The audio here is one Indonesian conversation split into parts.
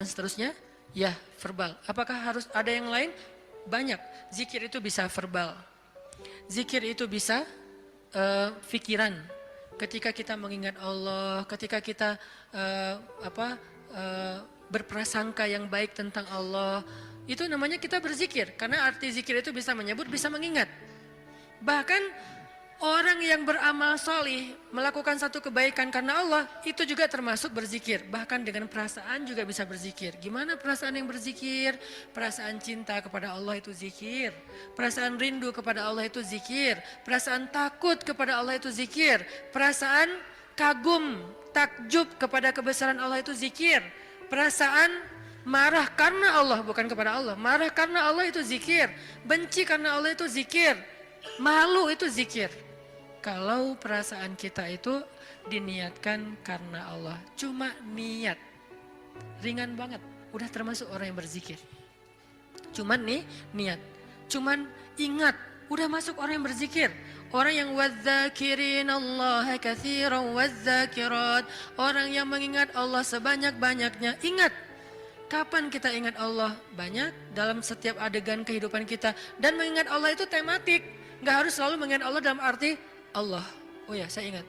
seterusnya? Ya, verbal. Apakah harus ada yang lain? Banyak. Zikir itu bisa verbal. Zikir itu bisa pikiran. Ketika kita mengingat Allah, ketika kita berprasangka yang baik tentang Allah, itu namanya kita berzikir. Karena arti zikir itu bisa menyebut, bisa mengingat. Bahkan orang yang beramal solih melakukan satu kebaikan karena Allah, itu juga termasuk berzikir. Bahkan dengan perasaan juga bisa berzikir. Gimana perasaan yang berzikir? Perasaan cinta kepada Allah itu zikir. Perasaan rindu kepada Allah itu zikir. Perasaan takut kepada Allah itu zikir. Perasaan kagum, takjub kepada kebesaran Allah itu zikir. Perasaan marah karena Allah, bukan kepada Allah. Marah karena Allah itu zikir. Benci karena Allah itu zikir. Malu itu zikir. Kalau perasaan kita itu diniatkan karena Allah, cuma niat, ringan banget, udah termasuk orang yang berzikir. Cuman nih niat, cuman ingat, udah masuk orang yang berzikir. Orang yang wadzakirin Allah katsiran wadzakirat, orang yang mengingat Allah sebanyak-banyaknya. Ingat, kapan kita ingat Allah? Banyak dalam setiap adegan kehidupan kita. Dan mengingat Allah itu tematik, nggak harus selalu mengingat Allah dalam arti Allah. Oh ya, saya ingat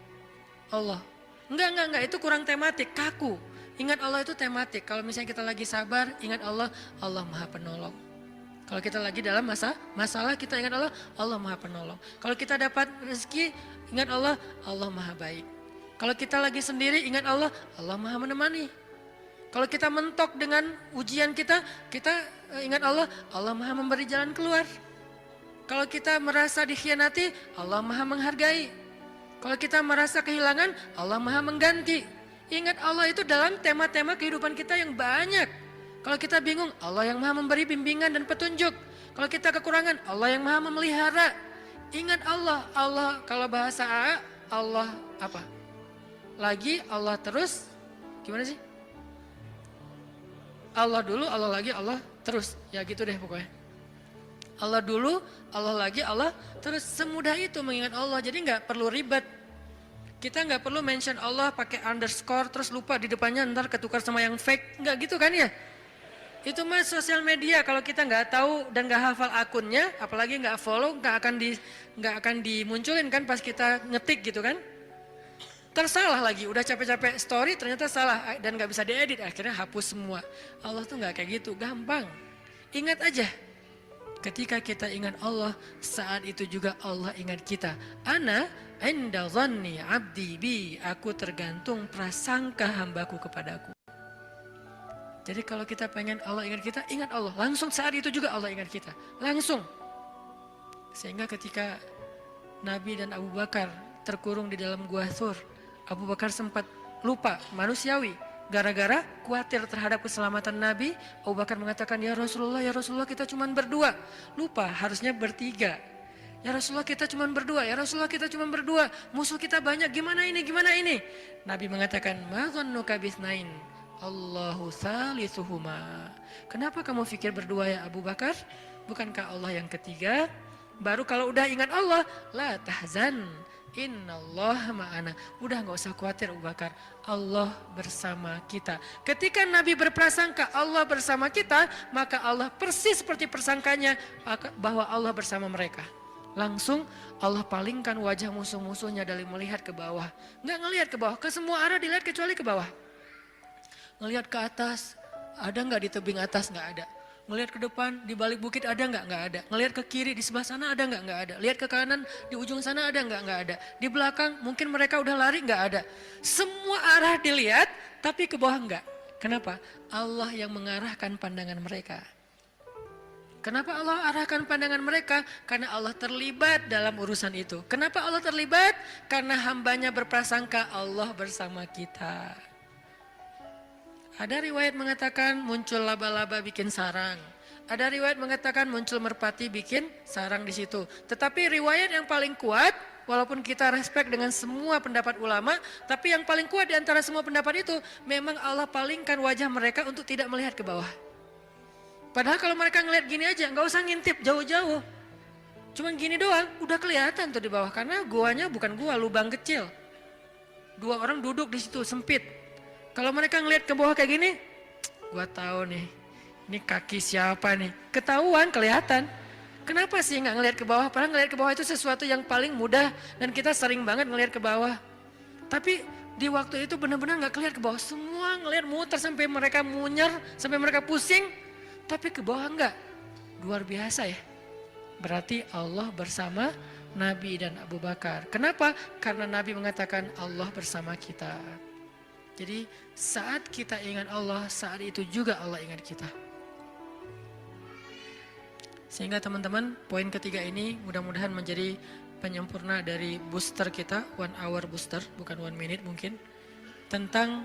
Allah. Enggak, itu kurang tematik, kaku. Ingat Allah itu tematik. Kalau misalnya kita lagi sabar, ingat Allah, Allah Maha Penolong. Kalau kita lagi dalam masalah, kita ingat Allah, Allah Maha Penolong. Kalau kita dapat rezeki, ingat Allah, Allah Maha Baik. Kalau kita lagi sendiri, ingat Allah, Allah Maha Menemani. Kalau kita mentok dengan ujian kita ingat Allah, Allah Maha Memberi jalan keluar. Kalau kita merasa dikhianati, Allah Maha Menghargai. Kalau kita merasa kehilangan, Allah Maha Mengganti. Ingat Allah itu dalam tema-tema kehidupan kita yang banyak. Kalau kita bingung, Allah yang Maha Memberi bimbingan dan petunjuk. Kalau kita kekurangan, Allah yang Maha Memelihara. Ingat Allah, Allah kalau bahasa A, Allah apa? Lagi, Allah terus, gimana sih? Allah dulu, Allah lagi, Allah terus. Ya gitu deh pokoknya. Allah dulu, Allah lagi, Allah terus. Semudah itu mengingat Allah. Jadi nggak perlu ribet. Kita nggak perlu mention Allah pakai underscore terus lupa di depannya ntar ketukar sama yang fake. Nggak gitu kan ya? Itu mah sosial media. Kalau kita nggak tahu dan nggak hafal akunnya, apalagi nggak follow, nggak akan dimunculin kan pas kita ngetik gitu kan? Tersalah lagi. Udah capek-capek story ternyata salah dan nggak bisa diedit. Akhirnya hapus semua. Allah tuh nggak kayak gitu. Gampang. Ingat aja. Ketika kita ingat Allah, saat itu juga Allah ingat kita. Ana inda dhanni abdi bi, aku tergantung prasangka hambaku kepadaku. Jadi kalau kita pengen Allah ingat kita, ingat Allah. Langsung saat itu juga Allah ingat kita. Langsung. Sehingga ketika Nabi dan Abu Bakar terkurung di dalam gua Thur, Abu Bakar sempat lupa, manusiawi. Gara-gara khawatir terhadap keselamatan Nabi, Abu Bakar mengatakan, ya Rasulullah kita cuma berdua. Lupa, harusnya bertiga. Ya Rasulullah kita cuma berdua, ya Rasulullah kita cuma berdua. Musuh kita banyak, gimana ini? Nabi mengatakan, ma dhannuka bitsnain, Allahu salisuhuma. Kenapa kamu pikir berdua ya Abu Bakar? Bukankah Allah yang ketiga? Baru kalau udah ingat Allah, la tahzan, innallaha ma'ana. Udah gak usah khawatir Abu Bakar, Allah bersama kita. Ketika Nabi berprasangka Allah bersama kita, maka Allah persis seperti persangkanya bahwa Allah bersama mereka. Langsung Allah palingkan wajah musuh-musuhnya dari melihat ke bawah. Gak ngelihat ke bawah, ke semua arah dilihat kecuali ke bawah. Ngelihat ke atas, ada gak di tebing atas? Gak ada. Ngelihat ke depan, di balik bukit ada nggak? Nggak ada. Ngelihat ke kiri, di sebelah sana ada nggak? Nggak ada. Lihat ke kanan, di ujung sana ada nggak? Nggak ada. Di belakang, mungkin mereka udah lari, nggak ada. Semua arah dilihat, tapi ke bawah nggak. Kenapa? Allah yang mengarahkan pandangan mereka. Kenapa Allah arahkan pandangan mereka? Karena Allah terlibat dalam urusan itu. Kenapa Allah terlibat? Karena hambanya berprasangka Allah bersama kita. Ada riwayat mengatakan muncul laba-laba bikin sarang. Ada riwayat mengatakan muncul merpati bikin sarang di situ. Tetapi riwayat yang paling kuat, walaupun kita respect dengan semua pendapat ulama, tapi yang paling kuat di antara semua pendapat itu, memang Allah palingkan wajah mereka untuk tidak melihat ke bawah. Padahal kalau mereka ngelihat gini aja, nggak usah ngintip jauh-jauh. Cuma gini doang, udah kelihatan tuh di bawah. Karena guanya bukan gua, lubang kecil. 2 orang duduk di situ, sempit. Kalau mereka ngelihat ke bawah kayak gini, gua tahu nih, ini kaki siapa nih? Ketahuan, kelihatan. Kenapa sih nggak ngelihat ke bawah? Padahal ngelihat ke bawah itu sesuatu yang paling mudah dan kita sering banget ngelihat ke bawah. Tapi di waktu itu benar-benar nggak kelihatan ke bawah. Semua ngelihat muter sampai mereka munyer, sampai mereka pusing. Tapi ke bawah enggak. Luar biasa ya. Berarti Allah bersama Nabi dan Abu Bakar. Kenapa? Karena Nabi mengatakan Allah bersama kita. Jadi saat kita ingat Allah, saat itu juga Allah ingat kita. Sehingga teman-teman, poin ketiga ini mudah-mudahan menjadi penyempurna dari booster kita, 1 hour booster, bukan 1 minute mungkin. Tentang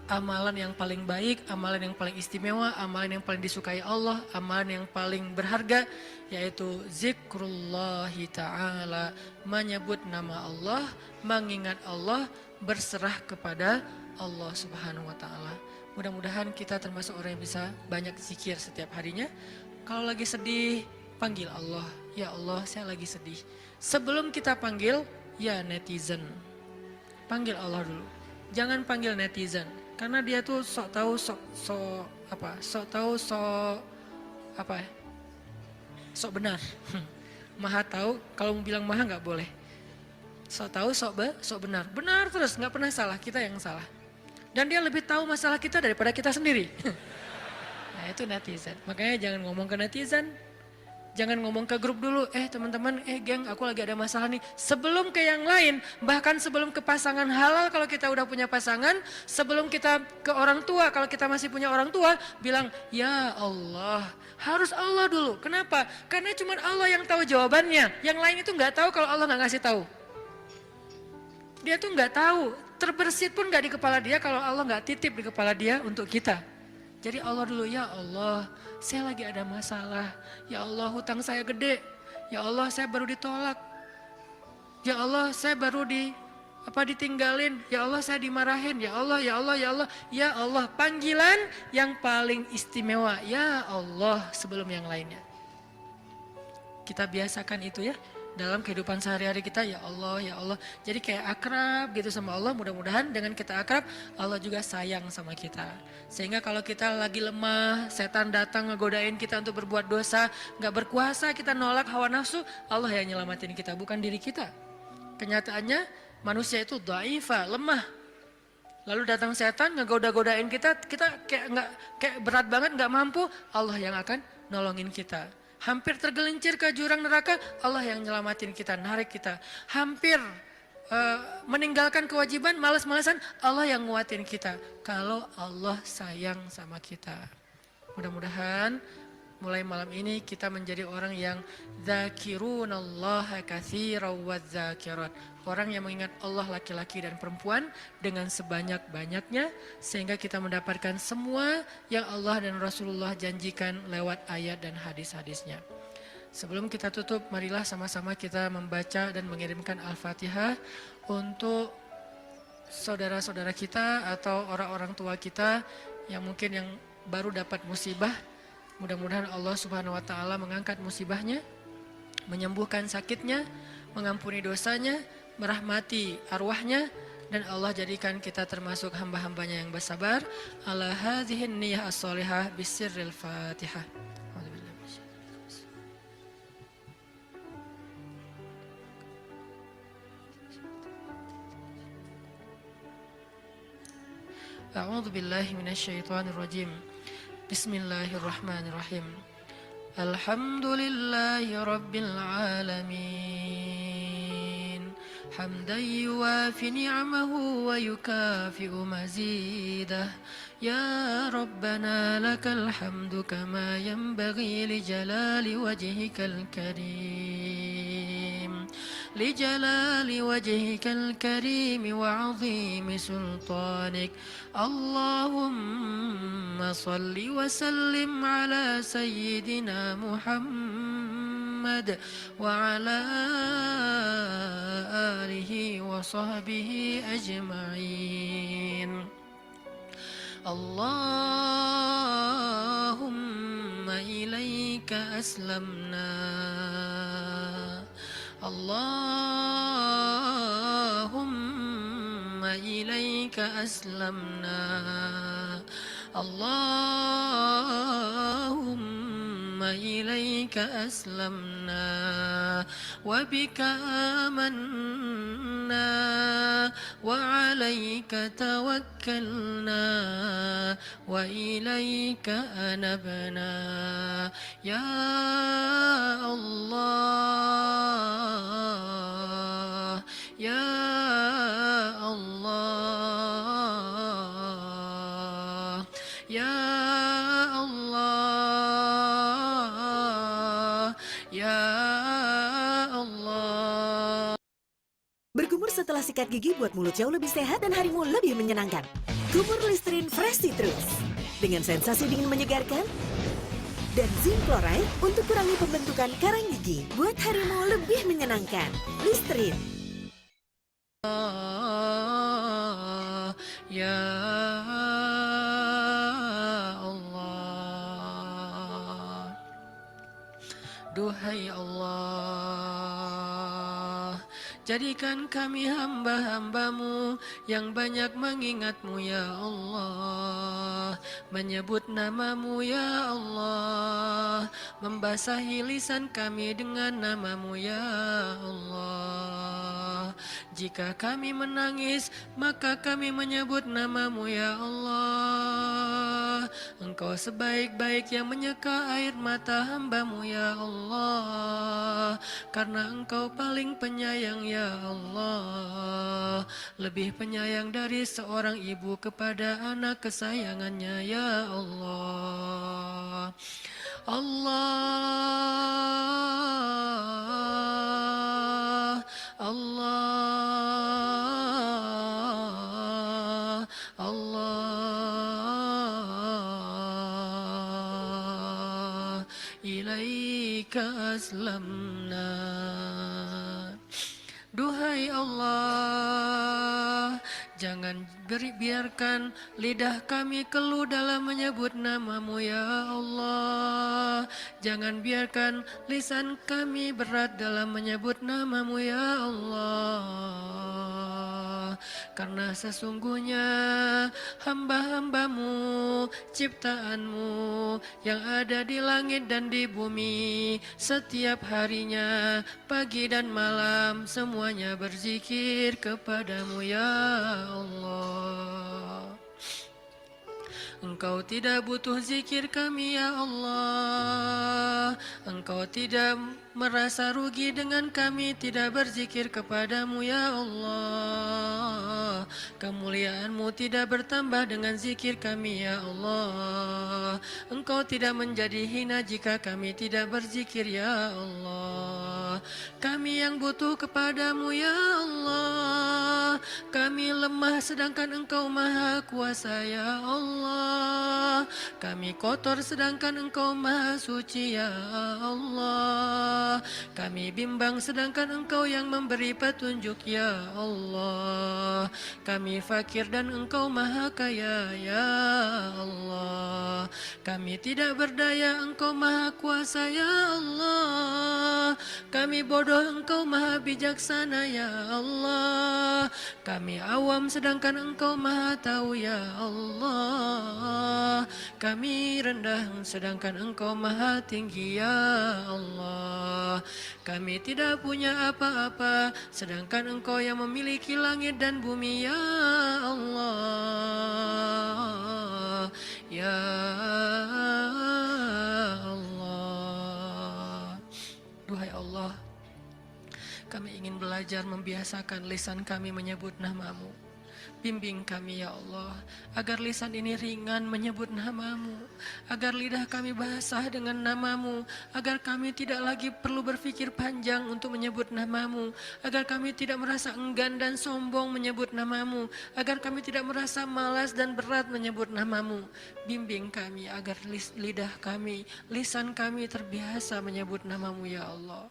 amalan yang paling baik, amalan yang paling istimewa, amalan yang paling disukai Allah, amalan yang paling berharga, yaitu zikrullahi ta'ala, menyebut nama Allah, mengingat Allah, berserah kepada Allah subhanahu wa ta'ala. Mudah-mudahan kita termasuk orang yang bisa banyak zikir setiap harinya. Kalau lagi sedih, panggil Allah. Ya Allah, saya lagi sedih. Sebelum kita panggil, ya netizen. Panggil Allah dulu. Jangan panggil netizen. Karena dia tuh sok tahu, sok benar. Maha tahu, kalau mau bilang maha nggak boleh. Sok tahu, sok benar. Benar terus, nggak pernah salah, kita yang salah. Dan dia lebih tahu masalah kita daripada kita sendiri. Nah itu netizen, makanya jangan ngomong ke netizen, jangan ngomong ke grup dulu, teman-teman, geng aku lagi ada masalah nih. Sebelum ke yang lain, bahkan sebelum ke pasangan halal kalau kita udah punya pasangan, sebelum kita ke orang tua kalau kita masih punya orang tua, bilang ya Allah, harus Allah dulu. Kenapa? Karena cuma Allah yang tahu jawabannya, yang lain itu nggak tahu kalau Allah nggak ngasih tahu. Dia tuh nggak tahu, terbersit pun nggak di kepala dia kalau Allah nggak titip di kepala dia untuk kita. Jadi Allah dulu, ya Allah, saya lagi ada masalah. Ya Allah, hutang saya gede. Ya Allah, saya baru ditolak. Ya Allah, saya baru ditinggalin. Ya Allah, saya dimarahin. Ya Allah, ya Allah, ya Allah. Ya Allah, panggilan yang paling istimewa. Ya Allah, sebelum yang lainnya. Kita biasakan itu ya. Dalam kehidupan sehari-hari kita, ya Allah, ya Allah. Jadi kayak akrab gitu sama Allah, mudah-mudahan dengan kita akrab, Allah juga sayang sama kita. Sehingga kalau kita lagi lemah, setan datang ngegodain kita untuk berbuat dosa, gak berkuasa, kita nolak hawa nafsu, Allah yang nyelamatin kita, bukan diri kita. Kenyataannya manusia itu dhaifah, lemah. Lalu datang setan ngegoda-godain kita kayak berat banget, gak mampu, Allah yang akan nolongin kita. Hampir tergelincir ke jurang neraka, Allah yang nyelamatin kita, narik kita. Hampir meninggalkan kewajiban, malas-malasan, Allah yang nguatin kita. Kalau Allah sayang sama kita. Mudah-mudahan mulai malam ini kita menjadi orang yang dzakirunallaha katsiran wadzakirat. Orang yang mengingat Allah laki-laki dan perempuan dengan sebanyak-banyaknya. Sehingga kita mendapatkan semua yang Allah dan Rasulullah janjikan lewat ayat dan hadis-hadisnya. Sebelum kita tutup, marilah sama-sama kita membaca dan mengirimkan Al-Fatihah untuk saudara-saudara kita atau orang-orang tua kita yang mungkin yang baru dapat musibah. Mudah-mudahan Allah subhanahu wa ta'ala mengangkat musibahnya, menyembuhkan sakitnya, mengampuni dosanya, merahmati arwahnya, dan Allah jadikan kita termasuk hamba-hambanya yang bersabar. Ala hadhihin niyah as-solihah bisirril fatihah. A'udzu billahi minasyaitonir rajim. Bismillahirrahmanirrahim. Alhamdulillahi rabbil alamin. Hamdan yuwafi ni'amahu wa yukafi'u mazidah. Ya Rabbana lakal hamdu kama yanbaghi li jalali wajhikal karim. لجلال وجهك الكريم وعظيم سلطانك اللهم صل وسلم على سيدنا محمد وعلى آله وصحبه أجمعين اللهم إليك أسلمنا اللهم إليك أسلمنا Allahumma ilaika aslamna wa bika amanna wa alaika tawakkalna wa ilaika anabna ya Allah ya Allah ya Allah ya Allah. Berkumur setelah sikat gigi buat mulut jauh lebih sehat dan harimu lebih menyenangkan. Kumur Listerine Fresh Citrus dengan sensasi dingin menyegarkan dan zinc chloride untuk kurangi pembentukan karang gigi buat harimu lebih menyenangkan. Listerine. Ya Allah, duhai Allah, jadikan kami hamba-hambamu yang banyak mengingatmu ya Allah, menyebut namamu ya Allah, membasahi lisan kami dengan namamu ya Allah. Jika kami menangis, maka kami menyebut namamu ya Allah. Engkau sebaik-baik yang menyeka air mata hambamu ya Allah. Karena engkau paling penyayang ya Allah. Lebih penyayang dari seorang ibu kepada anak kesayangannya ya Allah. Allah, Allah, Allah, ilaika aslamna. Duhai Allah, jangan biarkan lidah kami keluh dalam menyebut namamu ya Allah. Jangan biarkan lisan kami berat dalam menyebut namamu ya Allah. Karena sesungguhnya hamba-hambamu, ciptaanmu yang ada di langit dan di bumi, setiap harinya, pagi dan malam, semuanya berzikir kepadamu ya Allah. Engkau tidak butuh zikir kami ya Allah. Engkau tidak merasa rugi dengan kami tidak berzikir kepadamu ya Allah. Kemuliaanmu tidak bertambah dengan zikir kami ya Allah. Engkau tidak menjadi hina jika kami tidak berzikir ya Allah. Kami yang butuh kepadamu ya Allah. Kami lemah sedangkan engkau maha kuasa ya Allah. Kami kotor sedangkan engkau maha suci ya Allah. Kami bimbang sedangkan engkau yang memberi petunjuk ya Allah. Kami fakir dan engkau maha kaya ya Allah. Kami tidak berdaya, engkau maha kuasa ya Allah. Kami bodoh, engkau maha bijaksana ya Allah. Kami awam sedangkan engkau maha tahu ya Allah. Kami rendah sedangkan engkau maha tinggi ya Allah. Kami tidak punya apa-apa sedangkan engkau yang memiliki langit dan bumi ya Allah. Ya Allah. Duhai Allah, kami ingin belajar membiasakan lisan kami menyebut namamu. Bimbing kami ya Allah, agar lisan ini ringan menyebut namamu, agar lidah kami basah dengan namamu, agar kami tidak lagi perlu berpikir panjang untuk menyebut namamu, agar kami tidak merasa enggan dan sombong menyebut namamu, agar kami tidak merasa malas dan berat menyebut namamu. Bimbing kami agar lidah kami, lisan kami terbiasa menyebut namamu ya Allah.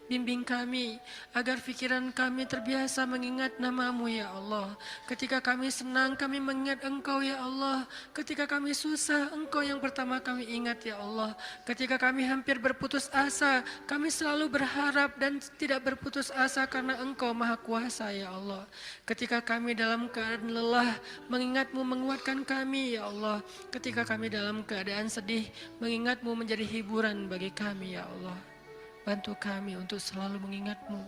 Bimbing kami agar pikiran kami terbiasa mengingat nama-Mu ya Allah. Ketika kami senang kami mengingat Engkau ya Allah. Ketika kami susah Engkau yang pertama kami ingat ya Allah. Ketika kami hampir berputus asa kami selalu berharap dan tidak berputus asa karena Engkau Maha Kuasa ya Allah. Ketika kami dalam keadaan lelah mengingat-Mu menguatkan kami ya Allah. Ketika kami dalam keadaan sedih mengingat-Mu menjadi hiburan bagi kami ya Allah. Bantu kami untuk selalu mengingat-Mu.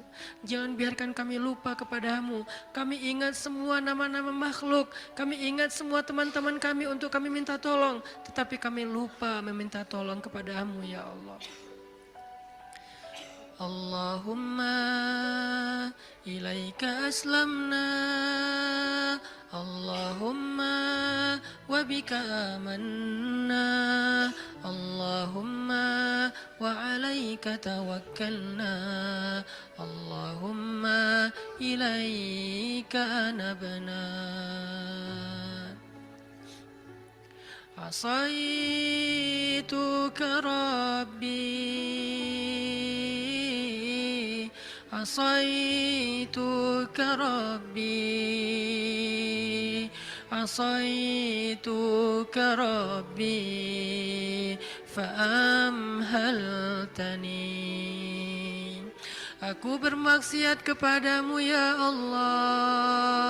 Jangan biarkan kami lupa kepadamu. Kami ingat semua nama-nama makhluk. Kami ingat semua teman-teman kami untuk kami minta tolong. Tetapi kami lupa meminta tolong kepadamu ya Allah. Allahumma ilaika aslamna. Allahumma wa bika amanna. Allahumma wa alaika tawakkalna. Allahumma ilaika anabna. Asaituka Rabbi, asaituka Rabbi, asaituka Rabbi, fa'amhaltani. Aku bermaksiat kepadamu ya Allah.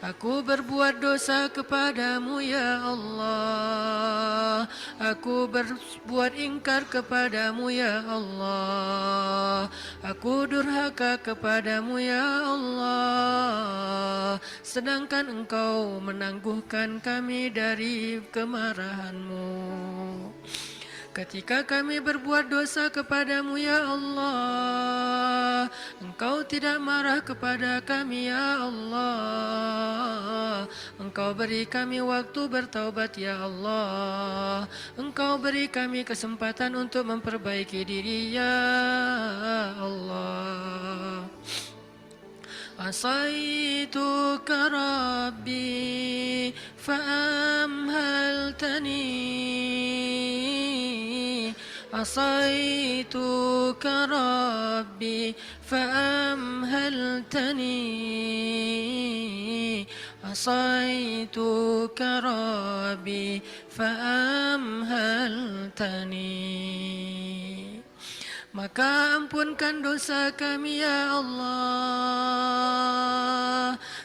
Aku berbuat dosa kepadamu ya Allah. Aku berbuat ingkar kepadamu ya Allah. Aku durhaka kepadamu ya Allah. Sedangkan Engkau menangguhkan kami dari kemarahan-Mu. Ketika kami berbuat dosa kepadamu ya Allah, Engkau tidak marah kepada kami ya Allah. Engkau beri kami waktu bertaubat ya Allah. Engkau beri kami kesempatan untuk memperbaiki diri ya Allah. Asaituka Rabbi fa'amhaltani. Asaituka Rabbi fa'amhaltani. Asaituka Rabbi fa'amhaltani. Maka ampunkan dosa kami ya Allah.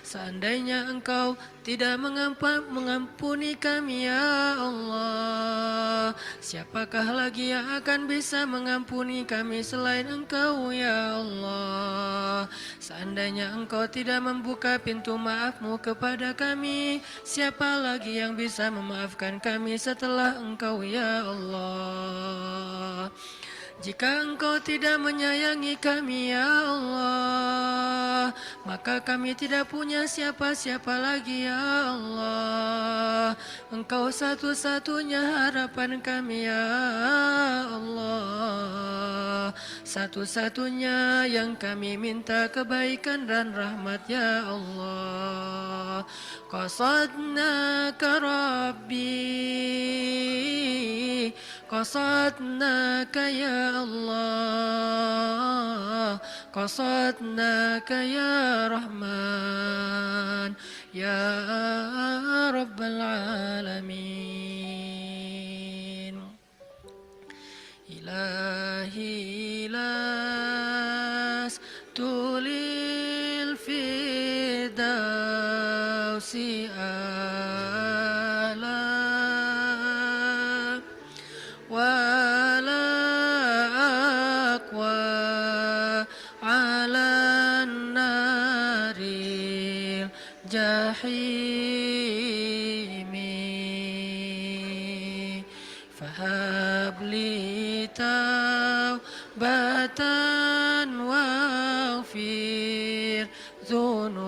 Seandainya Engkau tidak mengampuni kami ya Allah, siapakah lagi yang akan bisa mengampuni kami selain Engkau ya Allah. Seandainya Engkau tidak membuka pintu maaf-Mu kepada kami, siapa lagi yang bisa memaafkan kami setelah Engkau ya Allah. Jika Engkau tidak menyayangi kami ya Allah, maka kami tidak punya siapa-siapa lagi ya Allah. Engkau satu-satunya harapan kami ya Allah. Satu-satunya yang kami minta kebaikan dan rahmat ya Allah. Qasadnaka Rabbi, qasadnaka ya Allah, qasadnaka ya Rahman, ya Rabbal Alamin. Ilahi las tulil firdausi ala wala aqwa ala naril jahimi. Fahabli taubatan waghfir dhunubi,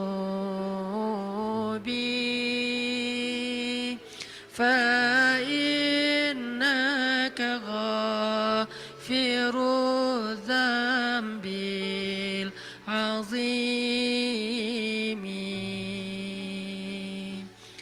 fa innaka ghafirun